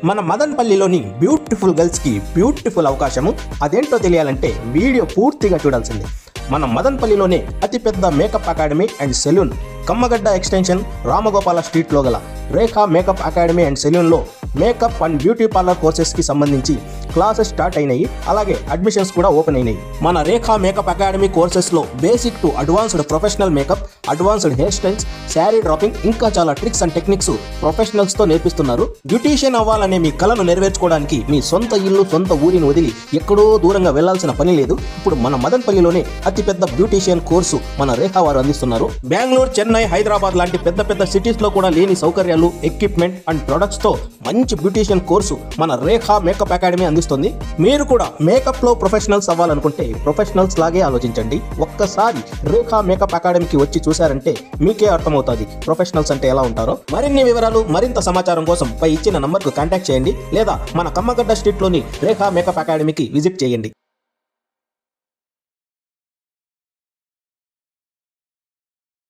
మన మదనపల్లిలోని బ్యూటిఫుల్ గర్ల్స్కి బ్యూటిఫుల్ అవకాశము. అదేంటో తెలియాలంటే వీడియో పూర్తిగా చూడాల్సిందే. మన మదనపల్లిలోనే అతిపెద్ద makeup academy and salon Kammagadda extension Ramagopala స్ట్రీట్లో గల రేఖా మేకప్ అకాడమీ అండ్ సెలూన్లో మేకప్ అండ్ బ్యూటీ పార్లర్ కోర్సెస్కి సంబంధించి క్లాసెస్ స్టార్ట్ అయినాయి. అలాగే అడ్మిషన్స్ కూడా ఓపెన్ అయినాయి. మన రేఖా మేకప్ అకాడమీ కోర్సెస్లో basic to advanced professional makeup, advanced hair styles, sari draping, ఇంకా చాలా ట్రిక్స్ అండ్ టెక్నిక్స్ ప్రొఫెషనల్స్తో నేర్పిస్తున్నారు. బ్యూటీషియన్ అవ్వాలనే మీ కలను నెరవేర్చుకోవడానికి మీ సొంత ఇల్లు, సొంత ఊరిని వదిలి ఎక్కడో దూరంగా వెళ్లాల్సిన పని లేదు. ఇప్పుడు మన మదనపల్లిలోనే అతిపెద్ద బ్యూటీషియన్ కోర్సు మన రేఖా వారు అందిస్తున్నారు. బెంగళూరు, చెన్నై, హైదరాబాద్ లాంటి పెద్ద పెద్ద సిటీస్ లో కూడా లేని సౌకర్యాలు, ఎక్విప్మెంట్ అండ్ ప్రొడక్ట్స్ తో మంచి బ్యూటీషియన్ కోర్సు మన రేఖా మేకప్ అకాడమీ అందిస్తుంది. మీరు కూడా మేకప్ లో ప్రొఫెషనల్స్ అవ్వాలనుకుంటే ప్రొఫెషనల్స్ లాగే ఆలోచించండి. ఒక్కసారి రేఖా మేకప్ అకాడమీకి వచ్చి చూసారంటే మీకే అర్థమవుతుంది ప్రొఫెషనల్స్ అంటే ఎలా ఉంటారో. మరిన్ని వివరాలు, మరింత సమాచారం కోసం పై ఇచ్చిన నంబర్కు కాంటాక్ట్ చేయండి లేదా మన కమ్మగడ్డ స్ట్రీట్ లోని రేఖా మేకప్ అకాడమీకి విజిట్ చేయండి.